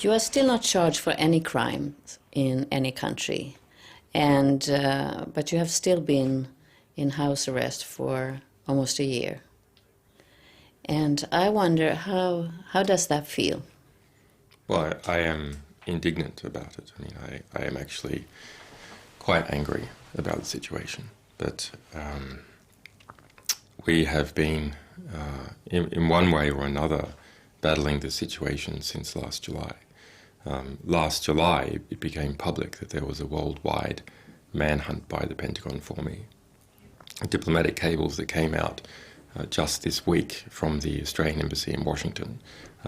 You are still not charged for any crimes in any country, and but you have still been in house arrest for almost a year. And I wonder, how does that feel? Well, I am indignant about it. I mean, I am actually quite angry about the situation. But we have been, in one way or another, battling the situation since last July. Last July, it became public that there was a worldwide manhunt by the Pentagon for me. Diplomatic cables that came out just this week from the Australian Embassy in Washington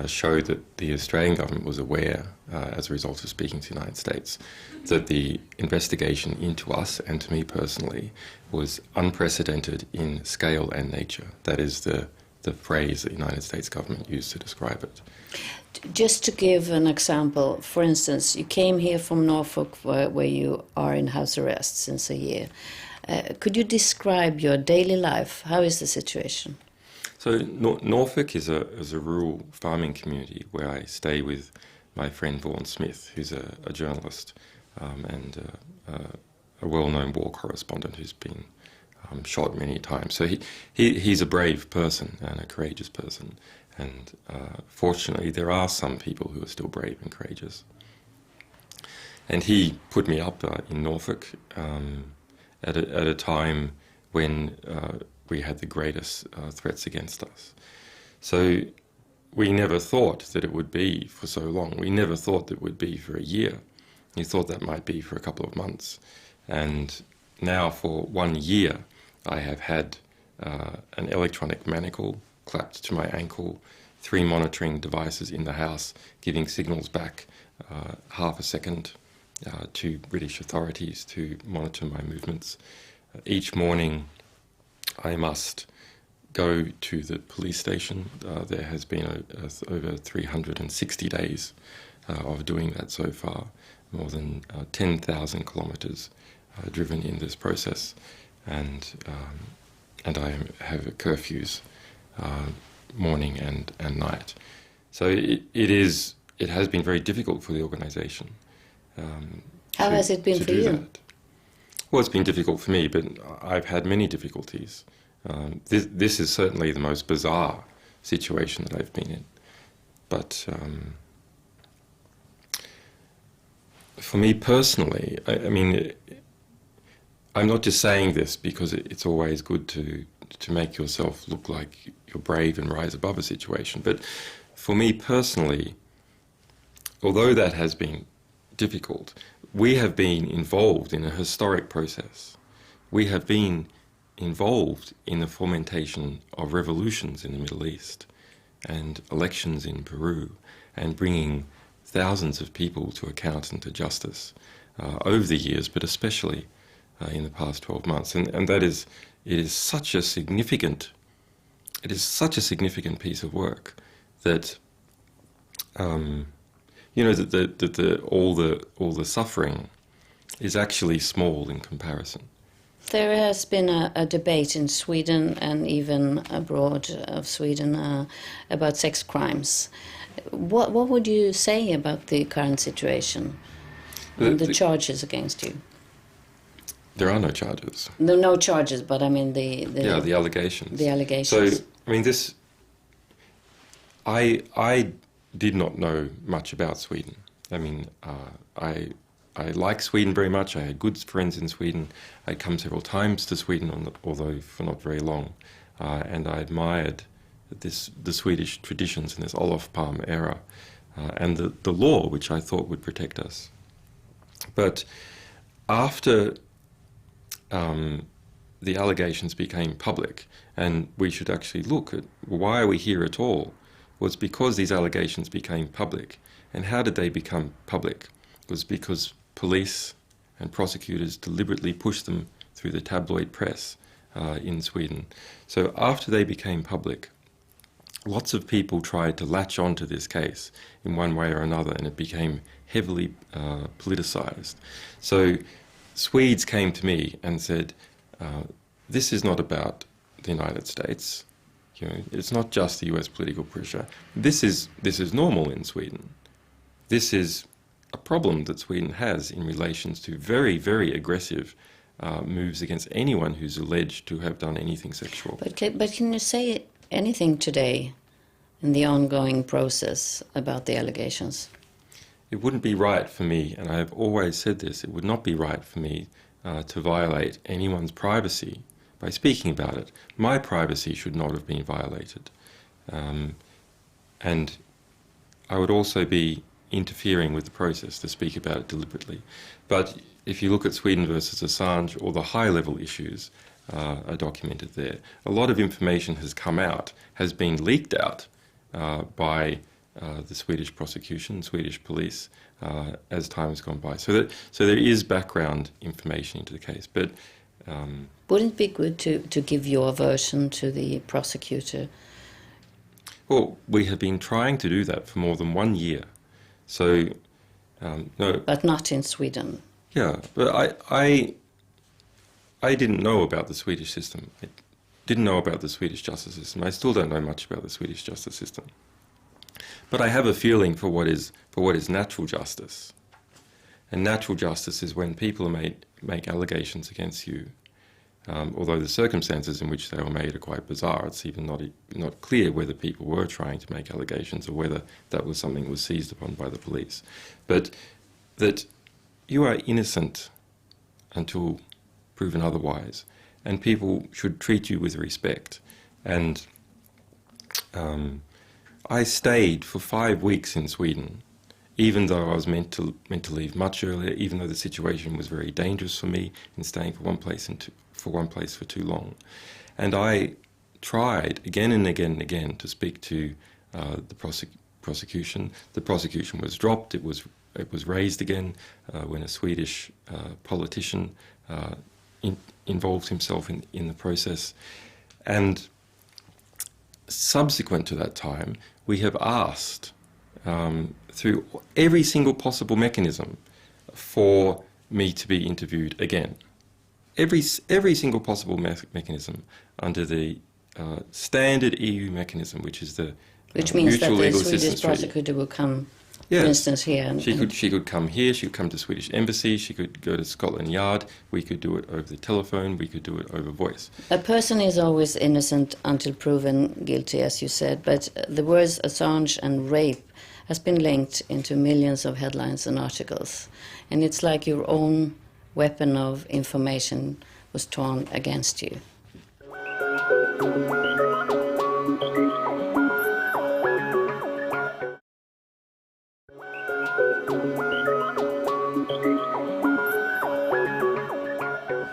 show that the Australian government was aware, as a result of speaking to the United States, that the investigation into us and to me personally was unprecedented in scale and nature. That is the phrase the United States government used to describe it. Just to give an example, for instance, you came here from Norfolk where you are in house arrest since a year. Could you describe your daily life? How is the situation? So Norfolk is a rural farming community where I stay with my friend Vaughan Smith, who's a journalist and a well-known war correspondent who's been shot many times. So he's a brave person and a courageous person. And fortunately, there are some people who are still brave and courageous. And he put me up in Norfolk at a time when we had the greatest threats against us. So we never thought that it would be for so long. We never thought that it would be for a year. We thought that might be for a couple of months. And now for 1 year, I have had an electronic manacle clapped to my ankle, 3 monitoring devices in the house giving signals back half a second to British authorities to monitor my movements. Each morning I must go to the police station. There has been over 360 days of doing that so far, more than 10,000 kilometres driven in this process, and I have curfews morning and night. So it has been very difficult for the organisation. How has it been for you? That. Well, it's been difficult for me, but I've had many difficulties. This is certainly the most bizarre situation that I've been in. But for me personally, I mean, I'm not just saying this because it's always good to make yourself look like you're brave and rise above a situation. But for me personally, although that has been difficult, we have been involved in a historic process. We have been involved in the fomentation of revolutions in the Middle East and elections in Peru and bringing thousands of people to account and to justice over the years, but especially in the past 12 months. And it is such a significant piece of work that that all the suffering is actually small in comparison. There has been a debate in Sweden and even abroad of Sweden about sex crimes. What would you say about the current situation and the charges against you? There are no charges. No charges, but I mean the allegations. The allegations. So I mean this. I did not know much about Sweden. I mean, I like Sweden very much. I had good friends in Sweden. I'd come several times to Sweden, although for not very long, and I admired the Swedish traditions in this Olof Palme era, and the law, which I thought would protect us. But after the allegations became public, and we should actually look at why are we here at all, was because these allegations became public. And how did they become public? It was because police and prosecutors deliberately pushed them through the tabloid press in Sweden. So after they became public, lots of people tried to latch onto this case in one way or another, and it became heavily politicized. So Swedes came to me and said, this is not about the United States. You know, it's not just the US political pressure. This is normal in Sweden. this is a problem that Sweden has in relations to very, very aggressive moves against anyone who's alleged to have done anything sexual. But can you say anything today in the ongoing process about the allegations? It wouldn't be right for me, and I have always said this, it would not be right for me to violate anyone's privacy by speaking about it. My privacy should not have been violated. And I would also be interfering with the process to speak about it deliberately. But if you look at Sweden versus Assange, all the high-level issues are documented there. A lot of information has come out, has been leaked out by the Swedish prosecution, Swedish police, as time has gone by. So there is background information into the case. But wouldn't it be good to give your version to the prosecutor? Well, we have been trying to do that for more than 1 year. So, no. But not in Sweden. Yeah, but I didn't know about the Swedish system. I didn't know about the Swedish justice system. I still don't know much about the Swedish justice system. But I have a feeling for what is natural justice. And natural justice is when people make allegations against you. Although the circumstances in which they were made are quite bizarre, it's even not clear whether people were trying to make allegations or whether that was something that was seized upon by the police. But that you are innocent until proven otherwise, and people should treat you with respect. And I stayed for 5 weeks in Sweden, even though I was meant to leave much earlier, even though the situation was very dangerous for me in staying for one place for too long. And I tried again and again and again to speak to the prosecution. The prosecution was dropped. It was raised again when a Swedish politician involved himself in the process. And subsequent to that time, we have asked through every single possible mechanism for me to be interviewed again. Every single possible mechanism under the standard EU mechanism, which is the which means mutual that the legal Swedish assistance treaty. prosecutor will come, Yes. for instance, here. She could come here. She could come to Swedish embassy. She could go to Scotland Yard. We could do it over the telephone. We could do it over voice. A person is always innocent until proven guilty, as you said, but the words Assange and rape has been linked into millions of headlines and articles. And it's like your own weapon of information was torn against you.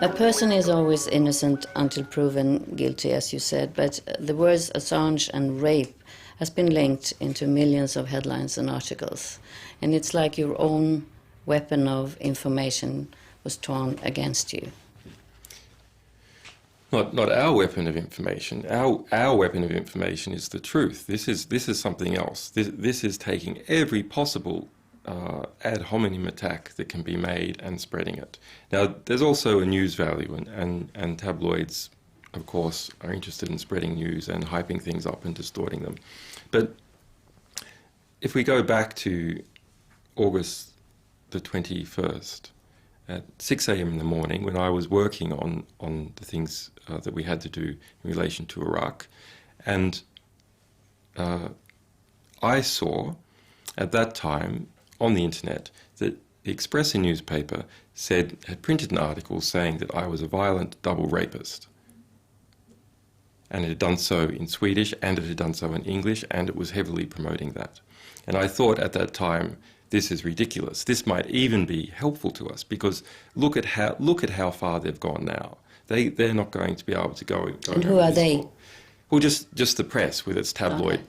A person is always innocent until proven guilty, as you said, but the words Assange and rape has been linked into millions of headlines and articles. And it's like your own weapon of information was torn against you. Not our weapon of information. Our weapon of information is the truth. This is something else. This is taking every possible ad hominem attack that can be made and spreading it. Now, there's also a news value, and tabloids, of course, are interested in spreading news and hyping things up and distorting them. But if we go back to August the 21st, at 6 a.m. in the morning, when I was working on the things that we had to do in relation to Iraq, and I saw at that time on the internet that the Express newspaper had printed an article saying that I was a violent double rapist. And it had done so in Swedish, and it had done so in English, and it was heavily promoting that. And I thought at that time, this is ridiculous. This might even be helpful to us, because look at how far they've gone now. They're not going to be able to go. And who are they? Well, just the press with its tabloid,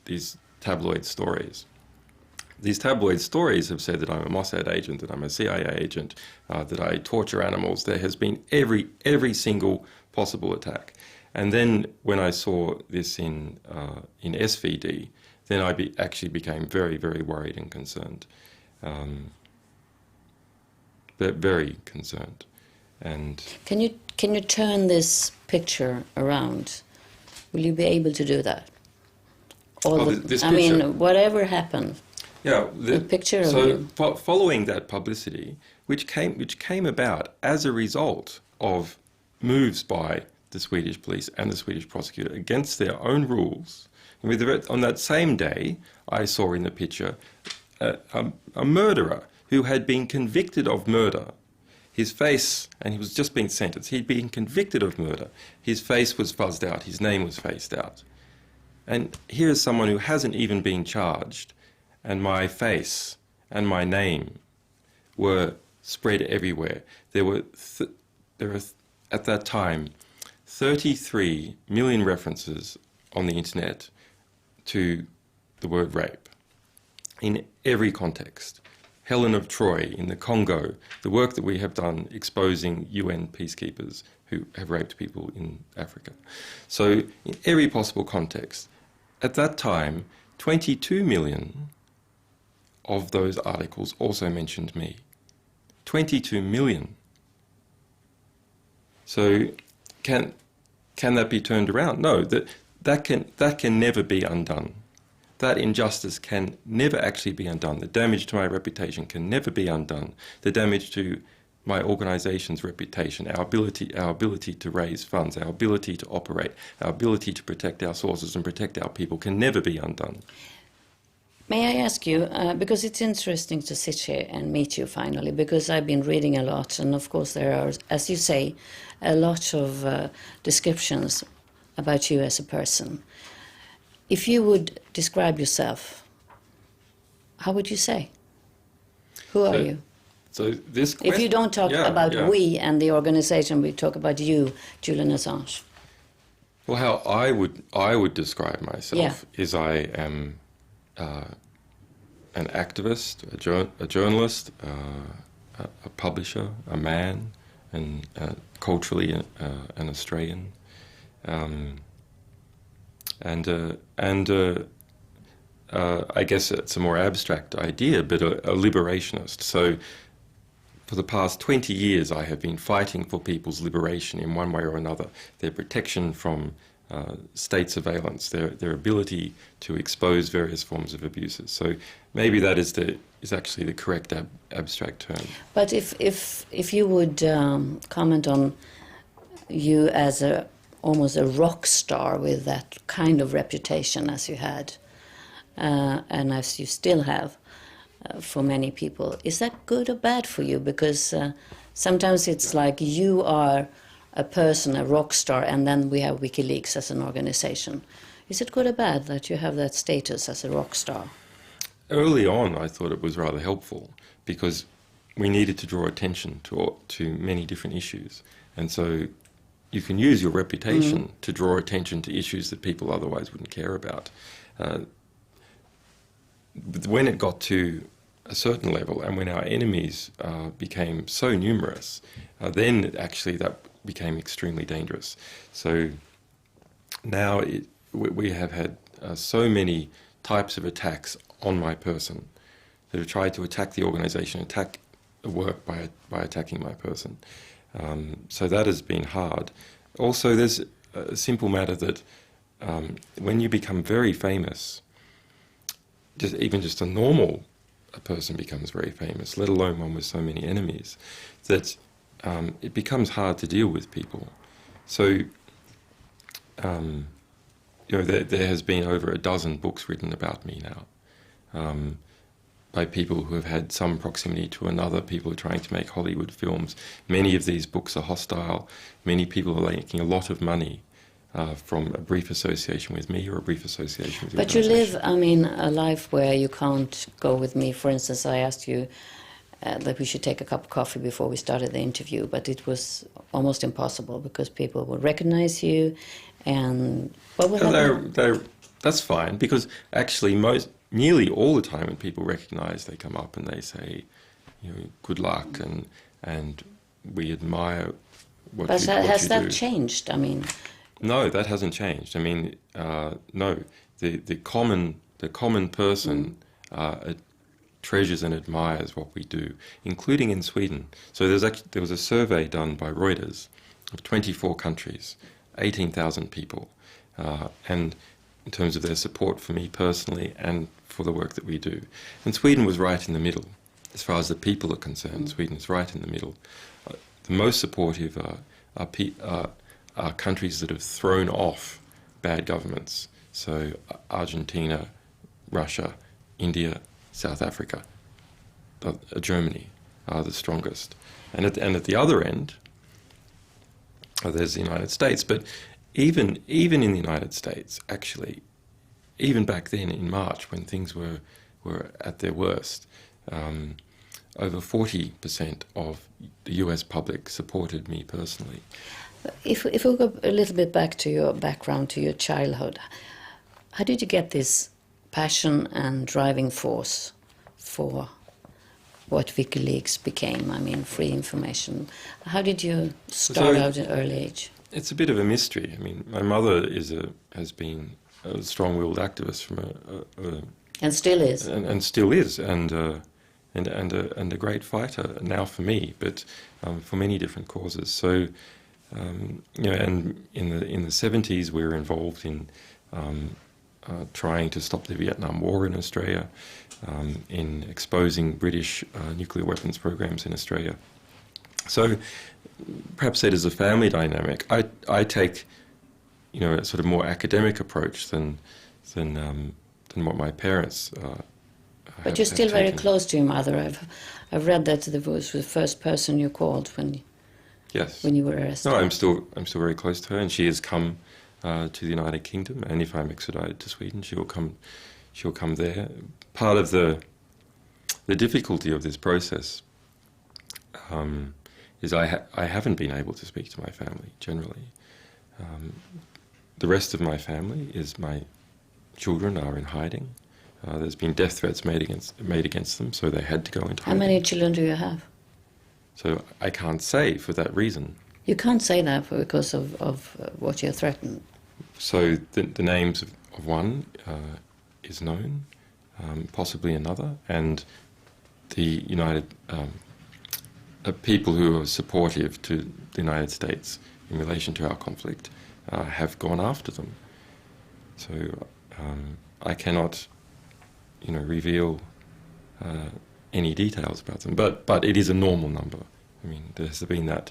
these tabloid stories. These tabloid stories have said that I'm a Mossad agent, that I'm a CIA agent, that I torture animals. There has been every single possible attack. And then when I saw this in SVD, then I actually became very, very worried and concerned. But very concerned. And can you turn this picture around? Will you be able to do that? This picture? Whatever happened. Yeah, a picture of so you. following that publicity, which came about as a result of moves by the Swedish police and the Swedish prosecutor against their own rules. And on that same day, I saw in the picture a murderer who had been convicted of murder. His face, and he was just being sentenced, he'd been convicted of murder. His face was fuzzed out, his name was phased out. And here is someone who hasn't even been charged, and my face and my name were spread everywhere. There were at that time 33 million references on the internet to the word rape in every context. Helen of Troy in the Congo, the work that we have done exposing UN peacekeepers who have raped people in Africa. So in every possible context. At that time, 22 million of those articles also mentioned me. 22 million. So can that be turned around? No, that can never be undone. That injustice can never actually be undone. The damage to my reputation can never be undone. The damage to my organisation's reputation, our ability to raise funds, our ability to operate, our ability to protect our sources and protect our people can never be undone. May I ask you, because it's interesting to sit here and meet you finally, because I've been reading a lot, and of course there are, as you say, a lot of descriptions about you as a person. If you would describe yourself, how would you say? Who are you? So this question, if you don't talk about we and the organization, we talk about you, Julian Assange. Well, how I would describe myself is I am an activist, a journalist, a publisher, a man, and culturally an Australian, I guess it's a more abstract idea, but a liberationist. So for the past 20 years, I have been fighting for people's liberation in one way or another, their protection from state surveillance, their ability to expose various forms of abuses. So maybe that is actually the correct abstract term. But if you would comment on you as almost a rock star with that kind of reputation as you had, and as you still have for many people, is that good or bad for you? Because sometimes it's like you are a person, a rock star, and then we have WikiLeaks as an organization. Is it good or bad that you have that status as a rock star? Early on, I thought it was rather helpful because we needed to draw attention to many different issues. And so you can use your reputation to draw attention to issues that people otherwise wouldn't care about. But when it got to a certain level and when our enemies became so numerous, then actually that became extremely dangerous. So now we have had so many types of attacks on my person that have tried to attack the organisation, attack the work by attacking my person. So that has been hard. Also, there's a simple matter that when you become very famous, even just a normal person becomes very famous, let alone one with so many enemies, that it becomes hard to deal with people. So, there has been over a dozen books written about me now, by people who have had some proximity to another, people who are trying to make Hollywood films. Many of these books are hostile. Many people are making a lot of money from a brief association with me or a brief association with the But you live, a life where you can't go with me. For instance, I asked you that we should take a cup of coffee before we started the interview, but it was almost impossible because people would recognize you. And what would happen? That's fine, because actually nearly all the time when people recognise, they come up and they say, good luck, and we admire what you do. But has that changed? No, that hasn't changed. No, the common person treasures and admires what we do, including in Sweden. So there was a survey done by Reuters of 24 countries, 18,000 people, and in terms of their support for me personally and for the work that we do. And Sweden was right in the middle. As far as the people are concerned, Sweden is right in the middle. The most supportive are countries that have thrown off bad governments. So Argentina, Russia, India, South Africa, Germany are the strongest. And at the other end, there's the United States. But even in the United States, actually, even back then in March when things were at their worst, over 40% of the US public supported me personally. If we go a little bit back to your background, to your childhood, how did you get this passion and driving force for what WikiLeaks became? I mean, free information. How did you start out at an early age? It's a bit of a mystery. I mean, my mother has been a strong-willed activist from and still is, and still is, and a great fighter now for me, but for many different causes. So. And in the 70s, we were involved in trying to stop the Vietnam War in Australia, in exposing British nuclear weapons programs in Australia. So, perhaps that is a family dynamic. I take, a sort of more academic approach than what my parents. But you're still very close to your mother. I've read that it was the first person you called when. Yes. When you were arrested. No, I'm still very close to her, and she has come to the United Kingdom. And if I'm extradited to Sweden, she'll come there. Part of the difficulty of this process is I haven't been able to speak to my family generally. The rest of my family is my children are in hiding. There's been death threats made against them, so they had to go into hiding. How many children do you have? So I can't say for that reason. You can't say that because of what you're threatened. So the names of one is known, possibly another, and the people who are supportive to the United States in relation to our conflict have gone after them. So I cannot, reveal any details about them, but it is a normal number. I mean, there's been that.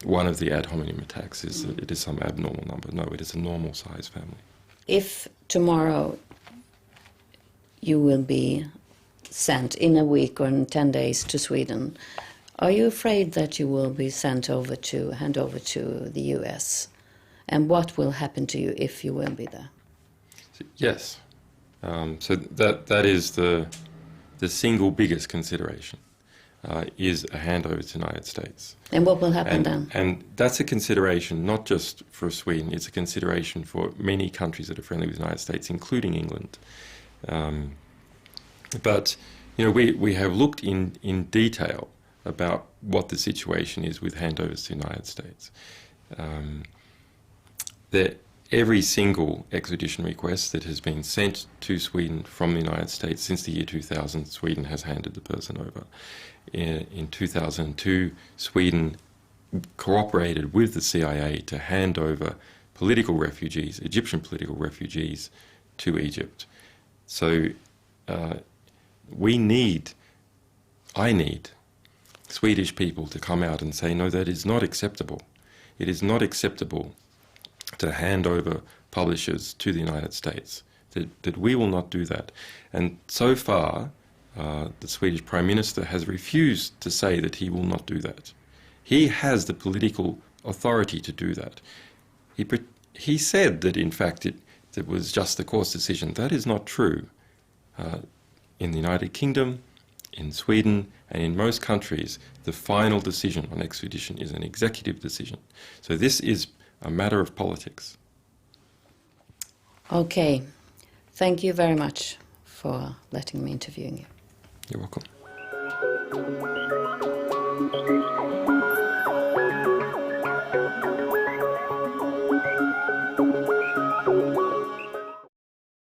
One of the ad hominem attacks is that it is some abnormal number. No, it is a normal size family. If tomorrow you will be sent in a week or in 10 days to Sweden, are you afraid that you will be hand over to the US? And what will happen to you if you will be there? Yes. So that is the single biggest consideration is a handover to the United States. And what will happen then? And that's a consideration not just for Sweden, it's a consideration for many countries that are friendly with the United States, including England. But we have looked in detail about what the situation is with handovers to the United States. Every single extradition request that has been sent to Sweden from the United States since the year 2000, Sweden has handed the person over. In 2002, Sweden cooperated with the CIA to hand over political refugees, Egyptian political refugees, to Egypt. So I need Swedish people to come out and say, no, that is not acceptable. It is not acceptable to hand over publishers to the United States, that we will not do that. And so far, the Swedish Prime Minister has refused to say that he will not do that. He has the political authority to do that. He said that, in fact, it was just the court's decision. That is not true. In the United Kingdom, in Sweden, and in most countries, the final decision on extradition is an executive decision. So this is a matter of politics. Okay. Thank you very much for letting me interview you. You're welcome.